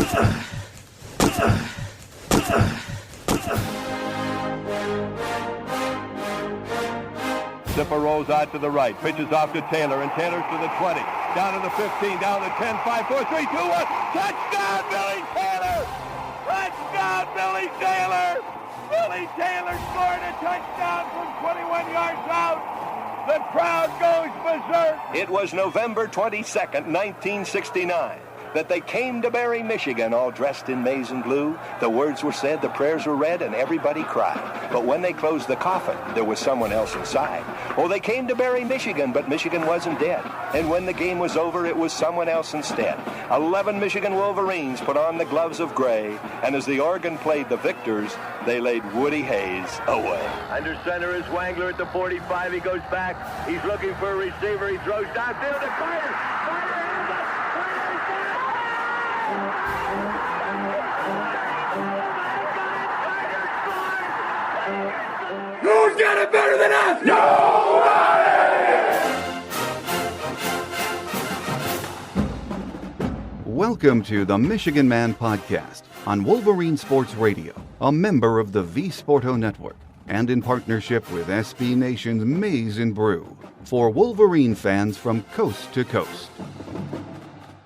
Zipper rolls out to the right, pitches off to Taylor, and Taylor's to the 20, down to the 15, down to 10, 5, 4, 3, 2, 1. Touchdown, Billy Taylor! Touchdown, Billy Taylor! Billy Taylor scored a touchdown from 21 yards out. The crowd goes berserk. It was November 22nd, 1969. That they came to Barry, Michigan, all dressed in maize and blue. The words were said, the prayers were read, and everybody cried. But when they closed the coffin, there was someone else inside. Oh, they came to Barry, Michigan, but Michigan wasn't dead. And when the game was over, it was someone else instead. 11 Michigan Wolverines put on the gloves of gray, and as the organ played the victors, they laid Woody Hayes away. Under center is Wangler at the 45. He goes back. He's looking for a receiver. He throws downfield to Carter. Who's got it better than us? Nobody! Welcome to the Michigan Man Podcast on Wolverine Sports Radio, a member of the V-Sporto Network, and in partnership with SB Nation's Maize and Brew, for Wolverine fans from coast to coast.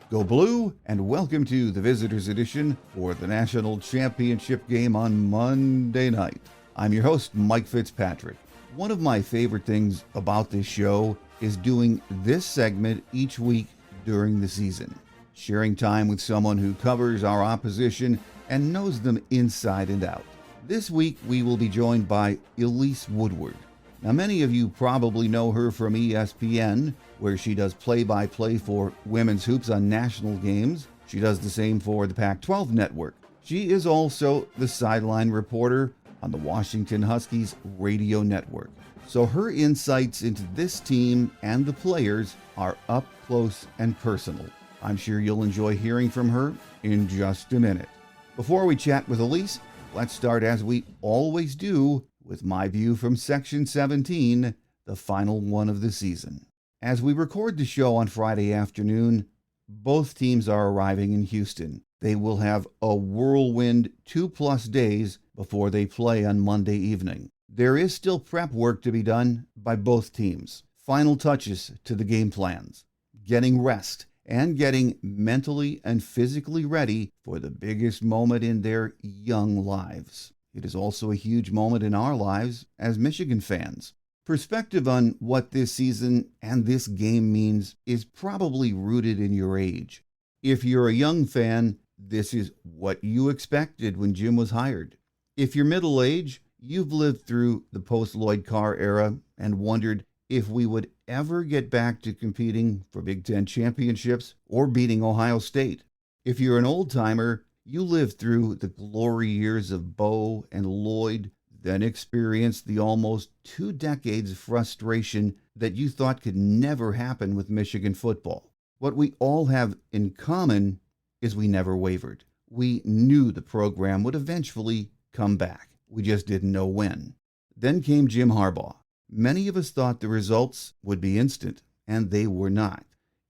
Go Blue, and welcome to the Visitors Edition for the National Championship game on Monday night. I'm your host, Mike Fitzpatrick. One of my favorite things about this show is doing this segment each week during the season, sharing time with someone who covers our opposition and knows them inside and out. This week, we will be joined by Elise Woodward. Now, many of you probably know her from ESPN, where she does play-by-play for women's hoops on national games. She does the same for the Pac-12 network. She is also the sideline reporter on the Washington Huskies radio network. So her insights into this team and the players are up close and personal. I'm sure you'll enjoy hearing from her in just a minute. Before we chat with Elise, let's start as we always do with my view from Section 17, the final one of the season. As we record the show on Friday afternoon, both teams are arriving in Houston. They will have a whirlwind 2+ days before they play on Monday evening. There is still prep work to be done by both teams. Final touches to the game plans, getting rest, and getting mentally and physically ready for the biggest moment in their young lives. It is also a huge moment in our lives as Michigan fans. Perspective on what this season and this game means is probably rooted in your age. If you're a young fan, this is what you expected when Jim was hired. If you're middle-aged, you've lived through the post-Lloyd Carr era and wondered if we would ever get back to competing for Big Ten championships or beating Ohio State. If you're an old-timer, you lived through the glory years of Bo and Lloyd, then experienced the almost 2 decades of frustration that you thought could never happen with Michigan football. What we all have in common is we never wavered. We knew the program would eventually come back. We just didn't know when. Then came Jim Harbaugh. Many of us thought the results would be instant, and they were not.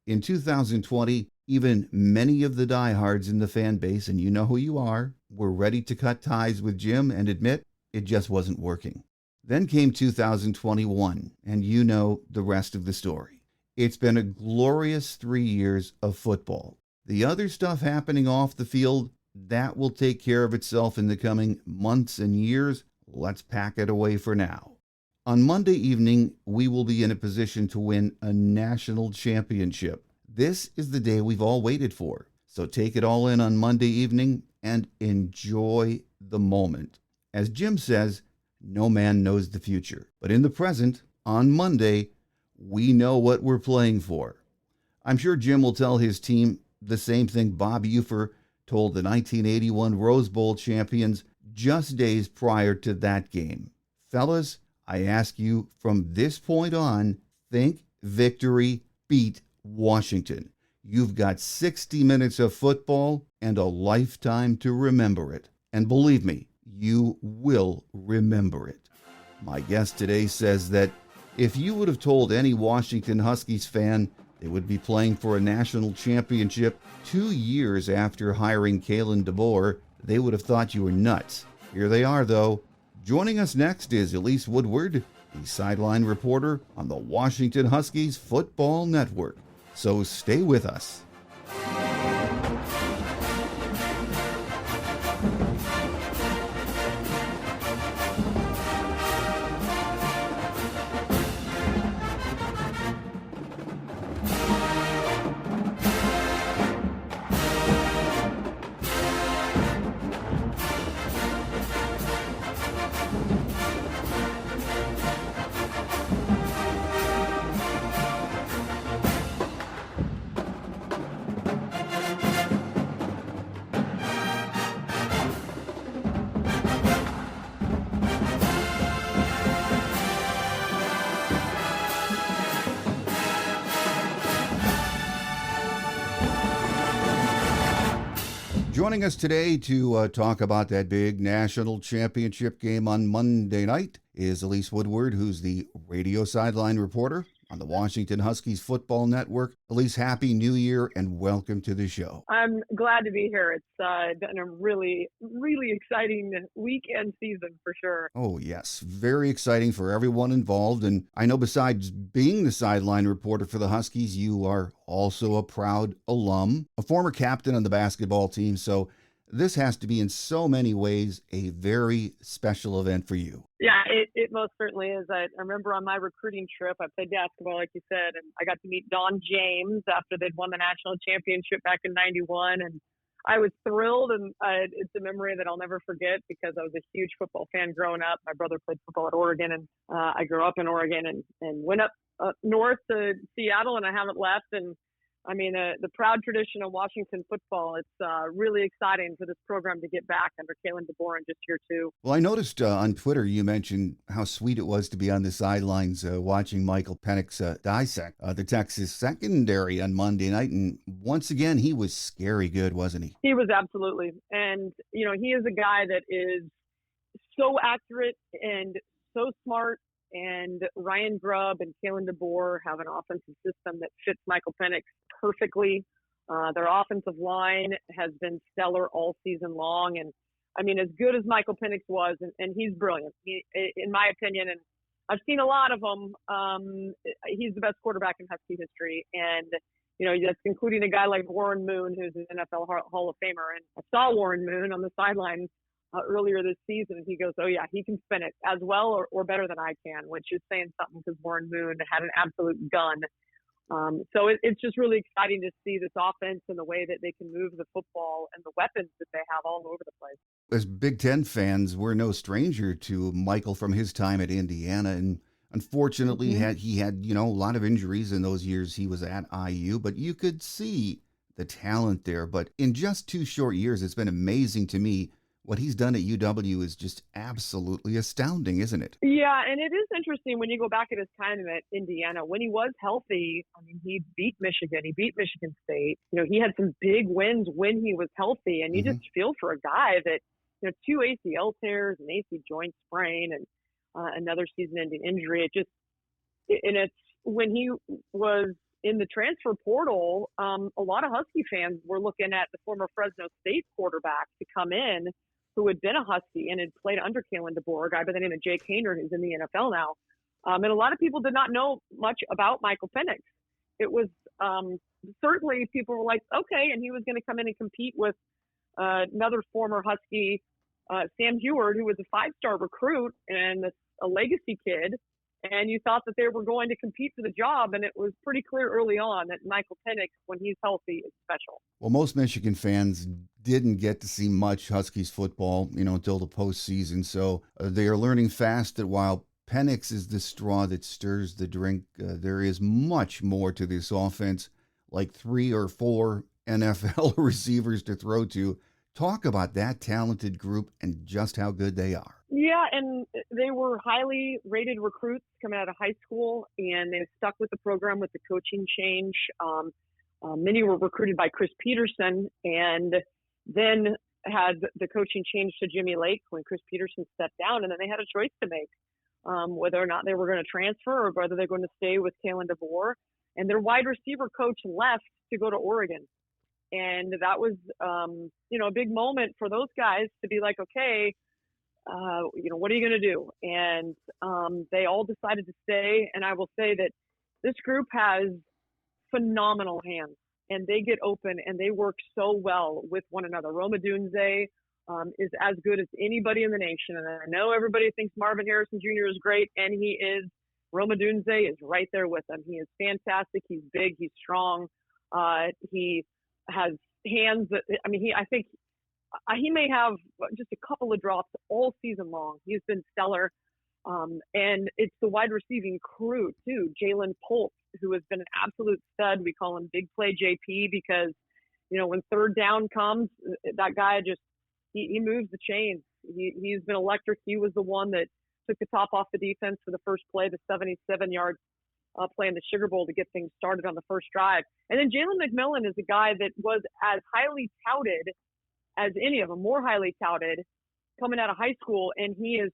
In 2020, even many of the diehards in the fan base, and you know who you are, were ready to cut ties with Jim and admit it just wasn't working. Then came 2021, and you know the rest of the story. It's been a glorious 3 years of football. The other stuff happening off the field, that will take care of itself in the coming months and years. Let's pack it away for now. On Monday evening, we will be in a position to win a national championship. This is the day we've all waited for. So take it all in on Monday evening and enjoy the moment. As Jim says, no man knows the future. But in the present, on Monday, we know what we're playing for. I'm sure Jim will tell his team the same thing Bob Ufer told the 1981 Rose Bowl champions just days prior to that game. Fellas, I ask you from this point on, think victory, beat Washington. You've got 60 minutes of football and a lifetime to remember it. And believe me, you will remember it. My guest today says that if you would have told any Washington Huskies fan They would be playing for a national championship 2 years after hiring Kalen DeBoer. They would have thought you were nuts. Here they are, though. Joining us next is Elise Woodward, the sideline reporter on the Washington Huskies Football Network. So stay with us. Joining us today to talk about that big national championship game on Monday night is Elise Woodward, who's the radio sideline reporter on the Washington Huskies Football Network. Elise, Happy New Year and welcome to the show. I'm glad to be here. It's been a really, really exciting weekend season for sure. Oh, yes. Very exciting for everyone involved. And I know besides being the sideline reporter for the Huskies, you are also a proud alum, a former captain on the basketball team. So this has to be in so many ways a very special event for you. Yeah, it most certainly is. I remember on my recruiting trip, I played basketball, like you said, and I got to meet Don James after they'd won the national championship back in '91. And I was thrilled, and it's a memory that I'll never forget because I was a huge football fan growing up. My brother played football at Oregon, and I grew up in Oregon and went up north to Seattle, and I haven't left. And I mean, the proud tradition of Washington football, it's really exciting for this program to get back under Kalen DeBoer in just year two. Well, I noticed on Twitter you mentioned how sweet it was to be on the sidelines watching Michael Penix dissect the Texas secondary on Monday night. And once again, he was scary good, wasn't he? He was absolutely. And, you know, he is a guy that is so accurate and so smart. And Ryan Grubb and Kalen DeBoer have an offensive system that fits Michael Penix perfectly. Their offensive line has been stellar all season long. And, I mean, as good as Michael Penix was, and he's brilliant, in my opinion, and I've seen a lot of them, he's the best quarterback in Husky history. And, you know, that's including a guy like Warren Moon, who's an NFL Hall of Famer. And I saw Warren Moon on the sidelines earlier this season, and he goes, oh yeah, he can spin it as well or better than I can, which is saying something because Warren Moon had an absolute gun. So it's just really exciting to see this offense and the way that they can move the football and the weapons that they have all over the place. As Big Ten fans, we're no stranger to Michael from his time at Indiana, and unfortunately he had a lot of injuries in those years he was at IU, but you could see the talent there. But in just 2 short years, it's been amazing to me. What he's done at UW is just absolutely astounding, isn't it? Yeah, and it is interesting when you go back at his time at Indiana. When he was healthy, I mean, he beat Michigan. He beat Michigan State. You know, he had some big wins when he was healthy. And you just feel for a guy that, 2 ACL tears, an AC joint sprain, and another season-ending injury. It's when he was in the transfer portal, a lot of Husky fans were looking at the former Fresno State quarterback to come in, who had been a Husky and had played under Kalen DeBoer, a guy by the name of Jake Haener, who's in the NFL now. And a lot of people did not know much about Michael Penix. It was certainly people were like, okay, and he was going to come in and compete with another former Husky, Sam Heward, who was a 5-star recruit and a legacy kid. And you thought that they were going to compete for the job, and it was pretty clear early on that Michael Penix, when he's healthy, is special. Well, most Michigan fans didn't get to see much Huskies football, until the postseason. So they are learning fast that while Penix is the straw that stirs the drink, there is much more to this offense, like 3 or 4 NFL receivers to throw to. Talk about that talented group and just how good they are. Yeah, and they were highly rated recruits coming out of high school, and they stuck with the program with the coaching change. Many were recruited by Chris Peterson, and then had the coaching change to Jimmy Lake when Chris Peterson stepped down, and then they had a choice to make, whether or not they were going to transfer or whether they're going to stay with Kalen DeBoer. and their wide receiver coach left to go to Oregon. And that was, a big moment for those guys to be like, okay, what are you going to do? And they all decided to stay. And I will say that this group has phenomenal hands, and they get open and they work so well with one another. Rome Odunze is as good as anybody in the nation. And I know everybody thinks Marvin Harrison Jr. is great, and he is. Rome Odunze is right there with him. He is fantastic. He's big. He's strong. He has hands that, I think he may have just a couple of drops all season long. He's been stellar. And it's the wide receiving crew too. Jalen Polk, who has been an absolute stud. We call him Big Play JP because, when third down comes, that guy just, he moves the chains. He's been electric. He was the one that took the top off the defense for the first play, the 77-yard play in the Sugar Bowl to get things started on the first drive. And then Jalen McMillan is a guy that was as highly touted as any of them, more highly touted coming out of high school. And he is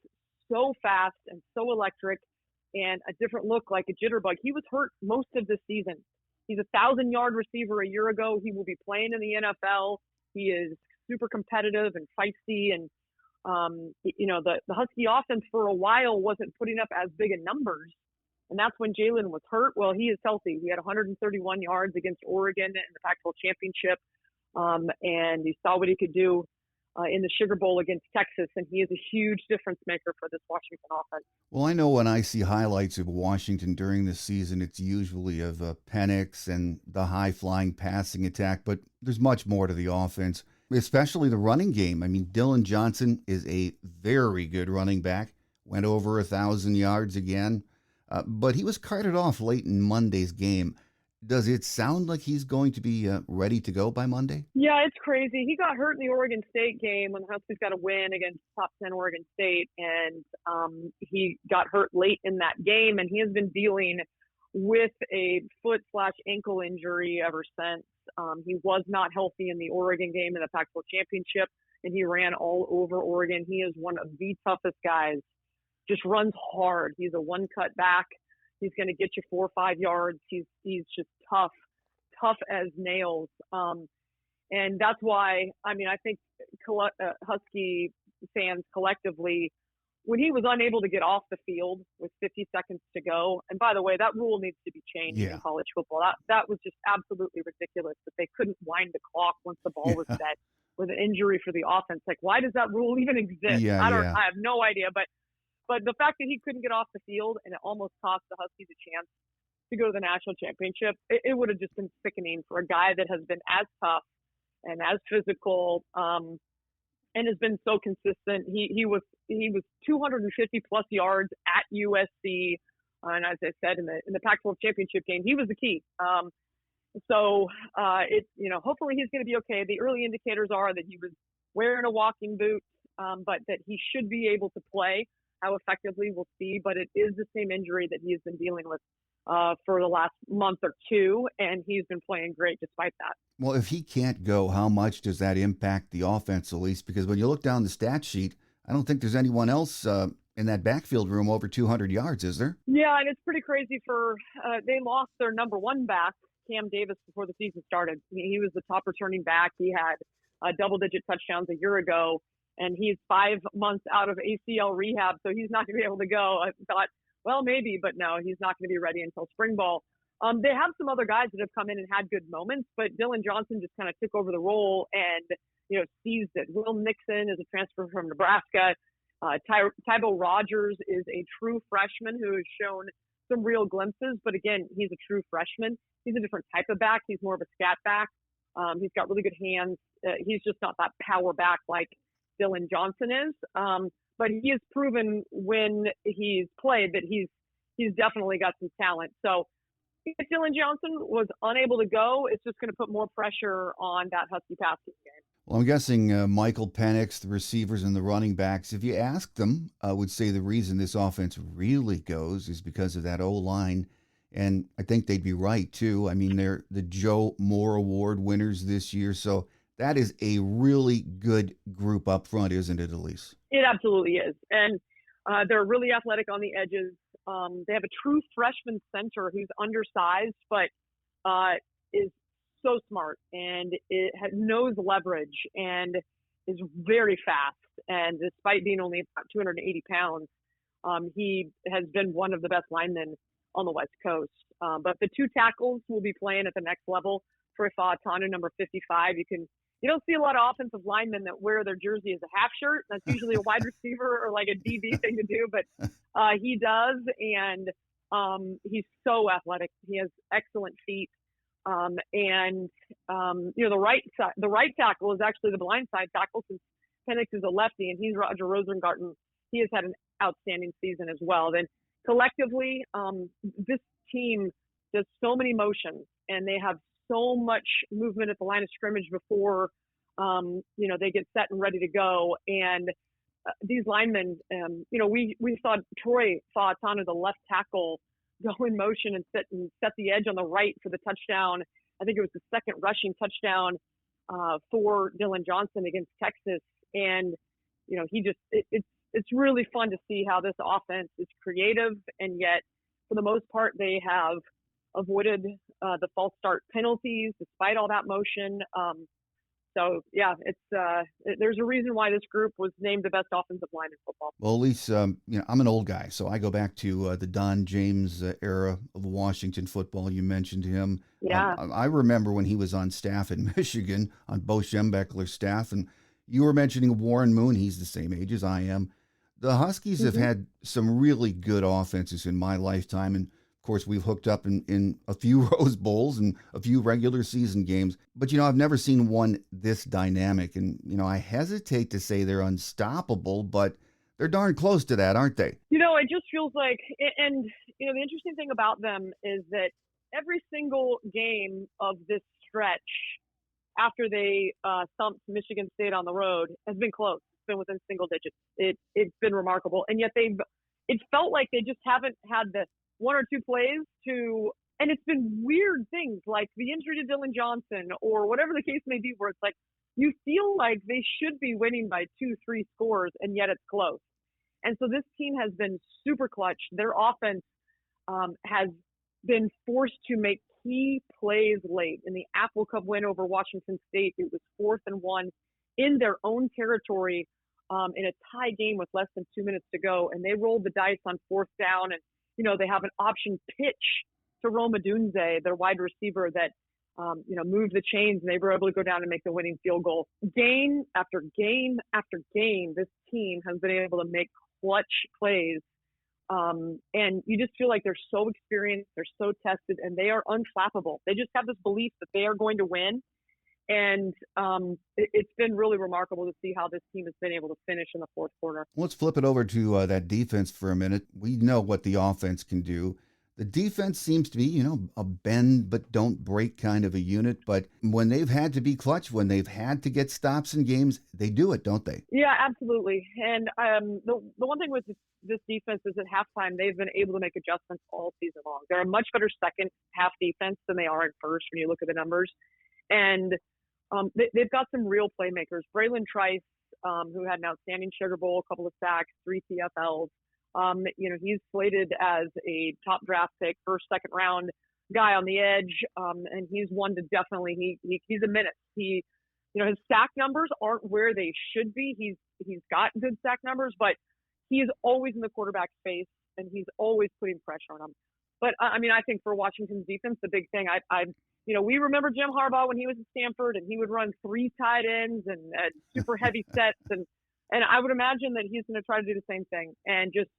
so fast and so electric and a different look, like a jitterbug. He was hurt most of the season. He's a 1,000-yard receiver a year ago. He will be playing in the NFL. He is super competitive and feisty. And, the Husky offense for a while wasn't putting up as big a numbers. And that's when Jalen was hurt. Well, he is healthy. He had 131 yards against Oregon in the Pac-12 championship. And you saw what he could do in the Sugar Bowl against Texas. And he is a huge difference maker for this Washington offense. Well, I know when I see highlights of Washington during the season, it's usually of Penix and the high-flying passing attack, but there's much more to the offense, especially the running game. Dylan Johnson is a very good running back, went over 1,000 yards again, but he was carted off late in Monday's game. Does it sound like he's going to be ready to go by Monday? Yeah, it's crazy. He got hurt in the Oregon State game when the Huskies got a win against top 10 Oregon State, and he got hurt late in that game, and he has been dealing with a foot/ankle injury ever since. He was not healthy in the Oregon game in the Pac-12 championship, and he ran all over Oregon. He is one of the toughest guys, just runs hard. He's a one-cut back. He's going to get you 4 or 5 yards. He's just tough as nails. And that's why, I think Husky fans collectively, when he was unable to get off the field with 50 seconds to go, and by the way, that rule needs to be changed in college football. That was just absolutely ridiculous that they couldn't wind the clock once the ball was set with an injury for the offense. Like, why does that rule even exist? I have no idea, but the fact that he couldn't get off the field and it almost cost the Huskies a chance to go to the national championship, it would have just been sickening for a guy that has been as tough and as physical and has been so consistent. He was 250 plus yards at USC, and as I said in the Pac-12 championship game, he was the key. Hopefully he's going to be okay. The early indicators are that he was wearing a walking boot, but that he should be able to play. How effectively, we'll see, but it is the same injury that he's been dealing with for the last month or two, and he's been playing great despite that. Well, if he can't go, how much does that impact the offense, Elise? Because when you look down the stat sheet, I don't think there's anyone else in that backfield room over 200 yards, is there? Yeah, and it's pretty crazy they lost their number one back, Cam Davis, before the season started. He was the top returning back. He had double-digit touchdowns a year ago. And he's 5 months out of ACL rehab, so he's not going to be able to go. I thought, well, maybe, but no, he's not going to be ready until spring ball. They have some other guys that have come in and had good moments, but Dylan Johnson just kind of took over the role and, seized it. Will Nixon is a transfer from Nebraska. Tybo Rogers is a true freshman who has shown some real glimpses, but again, he's a true freshman. He's a different type of back. He's more of a scat back. He's got really good hands. He's just not that power back like Dylan Johnson is, but he has proven when he's played that he's definitely got some talent. So if Dylan Johnson was unable to go, it's just going to put more pressure on that Husky passing game. Well, I'm guessing Michael Penix, the receivers and the running backs, if you ask them, would say the reason this offense really goes is because of that O-line. And I think they'd be right, too. They're the Joe Moore Award winners this year, so that is a really good group up front, isn't it, Elise? It absolutely is. And they're really athletic on the edges. They have a true freshman center who's undersized, but is so smart and knows leverage and is very fast. And despite being only about 280 pounds, he has been one of the best linemen on the West Coast. But the two tackles will be playing at the next level. Troy Fautanu, number 55. You don't see a lot of offensive linemen that wear their jersey as a half shirt. That's usually a wide receiver or like a DB thing to do, but he does, and he's so athletic. He has excellent feet. The right tackle is actually the blind side tackle since Penix is a lefty, and he's Roger Rosengarten. He has had an outstanding season as well. Then collectively, this team does so many motions, and they have so much movement at the line of scrimmage before, they get set and ready to go. And these linemen, we saw Troy Fautanu, the left tackle, go in motion and set the edge on the right for the touchdown. I think it was the second rushing touchdown for Dylan Johnson against Texas. And, it's really fun to see how this offense is creative, and yet for the most part, they have avoided the false start penalties despite all that motion. There's a reason why this group was named the best offensive line in football. Well, Elise, I'm an old guy, so I go back to the Don James era of Washington football. You mentioned him. Yeah. I remember when he was on staff in Michigan, on Bo Schembechler's staff, and you were mentioning Warren Moon. He's the same age as I am. The Huskies have had some really good offenses in my lifetime, and of course, we've hooked up in a few Rose Bowls and a few regular season games. But, I've never seen one this dynamic. And, I hesitate to say they're unstoppable, but they're darn close to that, aren't they? It just feels like, and, the interesting thing about them is that every single game of this stretch after they thumped Michigan State on the road has been close. It's been within single digits. It's been remarkable. And yet it felt like they just haven't had the one or two plays and it's been weird things like the injury to Dylan Johnson or whatever the case may be, where it's like you feel like they should be winning by 2-3 scores, and yet it's close. And so this team has been super clutch. Their offense has been forced to make key plays late. In the Apple Cup win over Washington State, it was 4th and 1 in their own territory in a tie game with less than 2 minutes to go, and they rolled the dice on 4th down, and they have an option pitch to Roma Dunze, their wide receiver, that, moved the chains, and they were able to go down and make the winning field goal. Game after game after game, this team has been able to make clutch plays. And you just feel like they're so experienced, they're so tested, and they are unflappable. They just have this belief that they are going to win. And it's been really remarkable to see how this team has been able to finish in the fourth quarter. Let's flip it over to that defense for a minute. We know what the offense can do. The defense seems to be, a bend but don't break kind of a unit. But when they've had to be clutch, when they've had to get stops in games, they do it, don't they? Yeah, absolutely. And the one thing with this defense is at halftime, they've been able to make adjustments all season long. They're a much better second half defense than they are in first when you look at the numbers. And they've got some real playmakers. Braylon Trice, who had an outstanding Sugar Bowl, a couple of sacks, 3 TFLs. He's slated as a top draft pick, first, second round guy on the edge. And he's one to definitely, he's a menace. His sack numbers aren't where they should be. He's got good sack numbers, but he is always in the quarterback's face, and he's always putting pressure on him. But I think for Washington's defense, the big thing, we remember Jim Harbaugh when he was at Stanford, and he would run 3 tight ends and super heavy sets. And I would imagine that he's going to try to do the same thing. And just,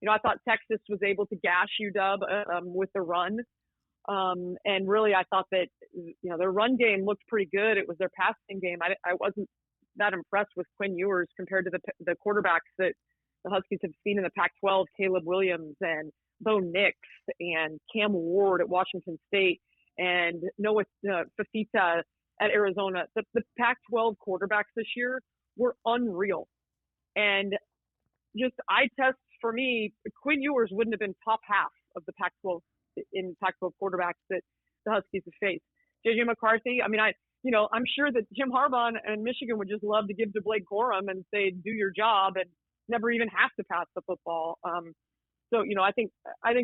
I thought Texas was able to gash UW with the run. And really, I thought that, their run game looked pretty good. It was their passing game. I wasn't that impressed with Quinn Ewers compared to the quarterbacks that the Huskies have seen in the Pac-12, Caleb Williams and Bo Nix and Cam Ward at Washington State and Noah Fafita at Arizona. The Pac-12 quarterbacks this year were unreal. And just eye test for me, Quinn Ewers wouldn't have been top half of the Pac-12 in Pac-12 quarterbacks that the Huskies have faced. JJ McCarthy, I'm sure that Jim Harbaugh and Michigan would just love to give to Blake Corum and say, do your job and never even have to pass the football. So, I think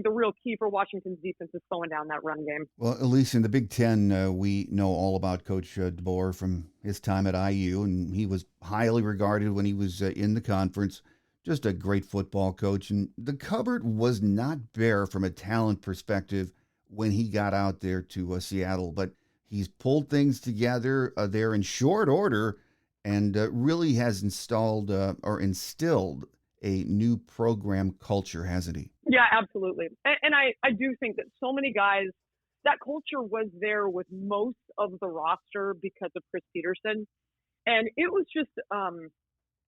the real key for Washington's defense is slowing down that run game. Well, Elise, in the Big Ten, we know all about Coach DeBoer from his time at IU, and he was highly regarded when he was in the conference. Just a great football coach, and the cupboard was not bare from a talent perspective when he got out there to Seattle, but he's pulled things together there in short order and really has instilled a new program culture, hasn't he? Yeah, absolutely. And I do think that so many guys, that culture was there with most of the roster because of Chris Peterson. And it was just,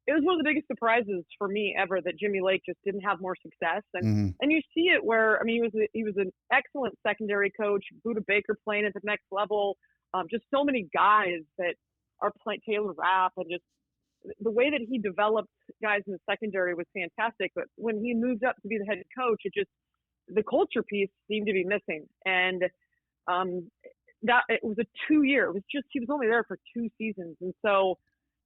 it was one of the biggest surprises for me ever that Jimmy Lake just didn't have more success. And and you see it where, he was an excellent secondary coach, Buda Baker playing at the next level, just so many guys that are playing, Taylor Rapp, and just the way that he developed guys in the secondary was fantastic. But when he moved up to be the head coach, the culture piece seemed to be missing. And that it was a 2-year. He was only there for 2 seasons, and so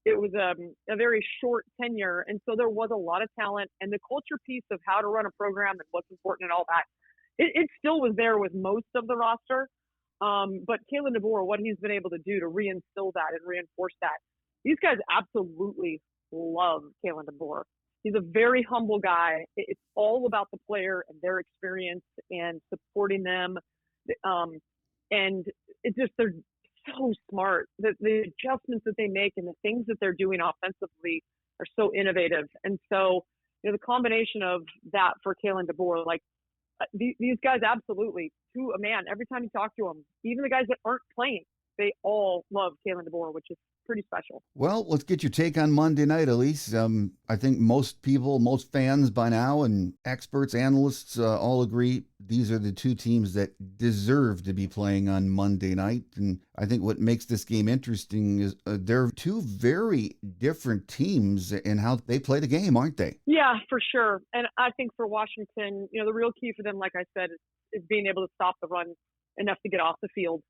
it was a very short tenure. And so there was a lot of talent, and the culture piece of how to run a program and what's important and all that, it still was there with most of the roster. But Kalen DeBoer, what he's been able to do to reinstill that and reinforce that, these guys absolutely love Kalen DeBoer. He's a very humble guy. It's all about the player and their experience and supporting them. And it's just, they're so smart. The adjustments that they make and the things that they're doing offensively are so innovative. And so, the combination of that for Kalen DeBoer, these guys absolutely, to a man, every time you talk to them, even the guys that aren't playing, they all love Kalen DeBoer, which is pretty special. Well, let's get your take on Monday night, Elise. I think most people, most fans by now, and experts, analysts all agree these are the two teams that deserve to be playing on Monday night. And I think what makes this game interesting is they're two very different teams in how they play the game, aren't they? Yeah, for sure. And I think for Washington, the real key for them, like I said, is being able to stop the run enough to get off the field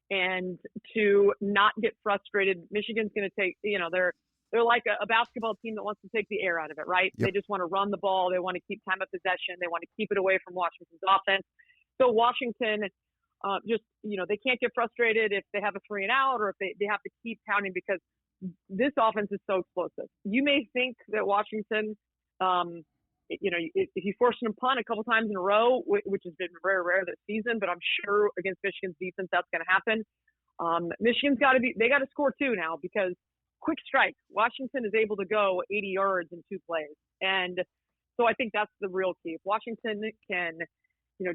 and to not get frustrated. Michigan's going to take, they're like a basketball team that wants to take the air out of it, right? Yep. They just want to run the ball. They want to keep time of possession. They want to keep it away from Washington's offense. So Washington, they can't get frustrated if they have a 3 and out, or if they have to keep counting, because this offense is so explosive. You may think that Washington, if you force them to punt a couple times in a row, which has been very rare this season, but I'm sure against Michigan's defense that's going to happen. Michigan's they got to score too now, because quick strike, Washington is able to go 80 yards in 2 plays. And so I think that's the real key. If Washington can,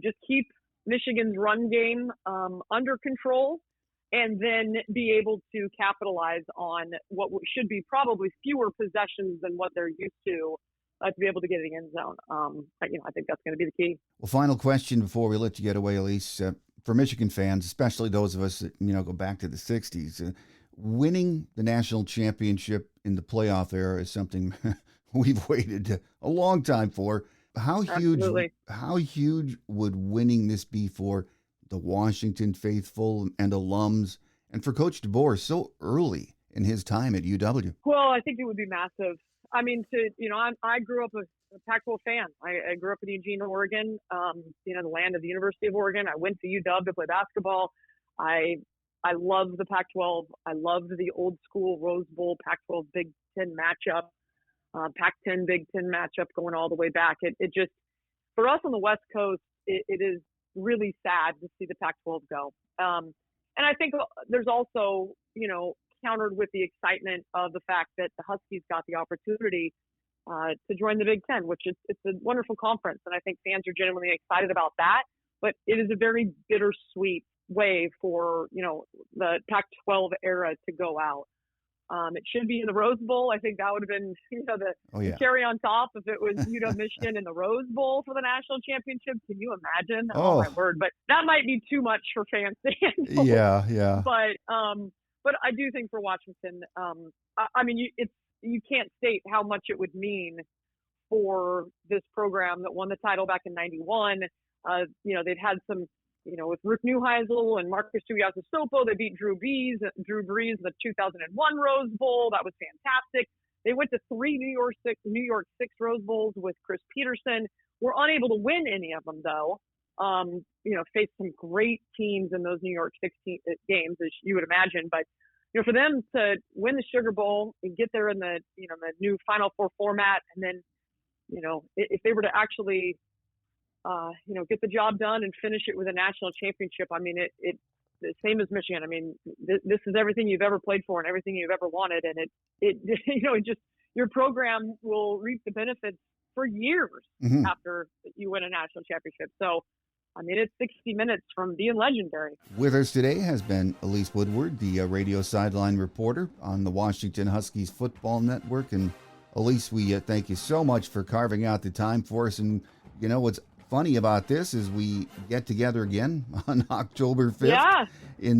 just keep Michigan's run game under control, and then be able to capitalize on what should be probably fewer possessions than what they're used to be able to get in the end zone. I think that's going to be the key. Well, final question before we let you get away, Elise. For Michigan fans, especially those of us that, go back to the 60s, winning the national championship in the playoff era is something we've waited a long time for. How huge would winning this be for the Washington faithful and alums, and for Coach DeBoer so early in his time at UW? Well, I think it would be massive. I grew up a Pac-12 fan. I grew up in Eugene, Oregon, the land of the University of Oregon. I went to UW to play basketball. I love the Pac-12. I loved the old school Rose Bowl Pac-12 Big Ten matchup, Pac-10 Big Ten matchup going all the way back. It just, for us on the West Coast, it is really sad to see the Pac-12 go. And I think there's also, countered with the excitement of the fact that the Huskies got the opportunity to join the Big Ten, which it's a wonderful conference. And I think fans are genuinely excited about that. But it is a very bittersweet way for, the Pac-12 era to go out. It should be in the Rose Bowl. I think that would have been, the cherry on top if it was UW Michigan in the Rose Bowl for the national championship. Can you imagine? Oh my word! But that might be too much for fans to handle. Yeah. But I do think for Washington, you can't state how much it would mean for this program that won the title back in '91. They'd had some, with Rick Neuheisel and Marcus Tuiasosopo, they beat Drew Brees in the 2001 Rose Bowl. That was fantastic. They went to 3 New York Six Rose Bowls with Chris Peterson. Were unable to win any of them, though. Faced some great teams in those New York Six games, as you would imagine. But for them to win the Sugar Bowl and get there in the the new Final Four format, and then if they were to actually get the job done and finish it with a national championship, I mean, it the same as Michigan. I mean, this is everything you've ever played for and everything you've ever wanted, and it just your program will reap the benefits for years after you win a national championship. So, I mean, it's 60 minutes from being legendary. With us today has been Elise Woodward, the radio sideline reporter on the Washington Huskies Football Network. And Elise, we thank you so much for carving out the time for us. And what's funny about this is we get together again on October 5th. Yeah. I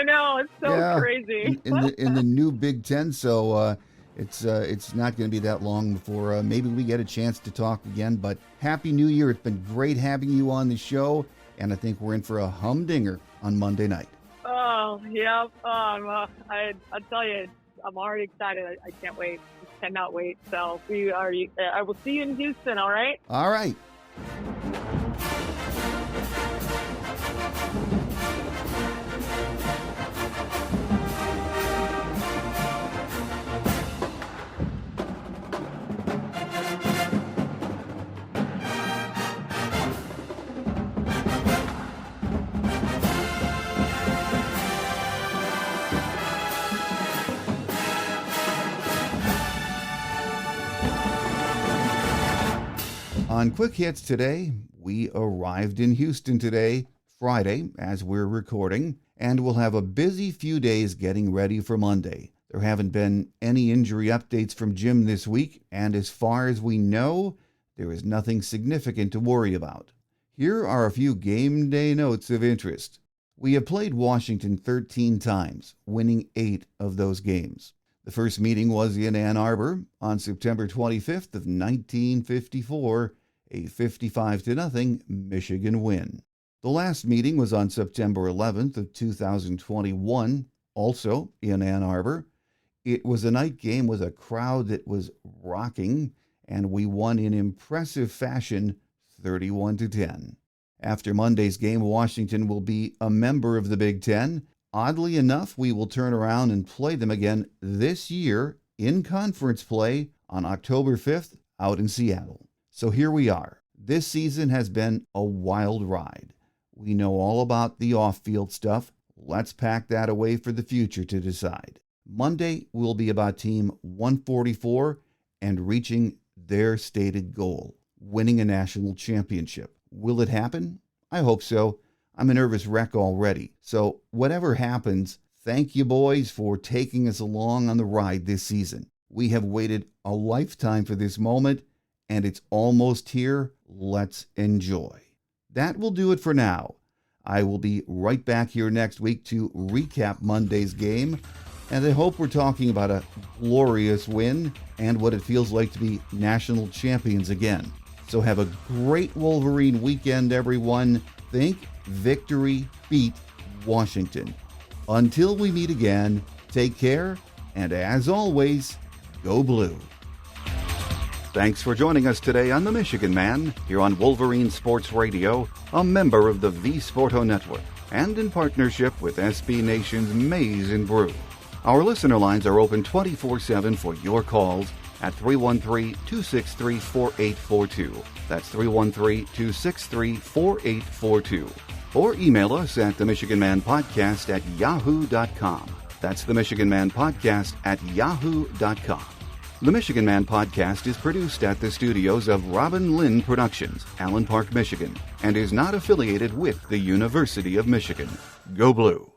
know, it's so crazy. in the new Big Ten. So it's not going to be that long before maybe we get a chance to talk again. But Happy New Year. It's been great having you on the show. And I think we're in for a humdinger on Monday night. Oh, yeah. I'll tell you, I'm already excited. I can't wait. I cannot wait. So I will see you in Houston, all right? All right. On Quick Hits today, we arrived in Houston today, Friday, as we're recording, and we'll have a busy few days getting ready for Monday. There haven't been any injury updates from Jim this week, and as far as we know, there is nothing significant to worry about. Here are a few game day notes of interest. We have played Washington 13 times, winning 8 of those games. The first meeting was in Ann Arbor on September 25th of 1954, a 55-0 Michigan win. The last meeting was on September 11th of 2021, also in Ann Arbor. It was a night game with a crowd that was rocking, and we won in impressive fashion 31-10. After Monday's game, Washington will be a member of the Big Ten. Oddly enough, we will turn around and play them again this year in conference play on October 5th out in Seattle. So here we are. This season has been a wild ride. We know all about the off-field stuff. Let's pack that away for the future to decide. Monday will be about Team 144 and reaching their stated goal, winning a national championship. Will it happen? I hope so. I'm a nervous wreck already. So whatever happens, thank you boys for taking us along on the ride this season. We have waited a lifetime for this moment, and it's almost here. Let's enjoy. That will do it for now. I will be right back here next week to recap Monday's game, and I hope we're talking about a glorious win and what it feels like to be national champions again. So have a great Wolverine weekend, everyone. Think victory beat Washington. Until we meet again, take care, and as always, go blue. Thanks for joining us today on The Michigan Man, here on Wolverine Sports Radio, a member of the V Sporto Network, and in partnership with SB Nation's Maize and Brew. Our listener lines are open 24/7 for your calls at 313-263-4842. That's 313-263-4842. Or email us at themichiganmanpodcast@yahoo.com. That's themichiganmanpodcast@yahoo.com. The Michigan Man Podcast is produced at the studios of Robin Lynn Productions, Allen Park, Michigan, and is not affiliated with the University of Michigan. Go Blue!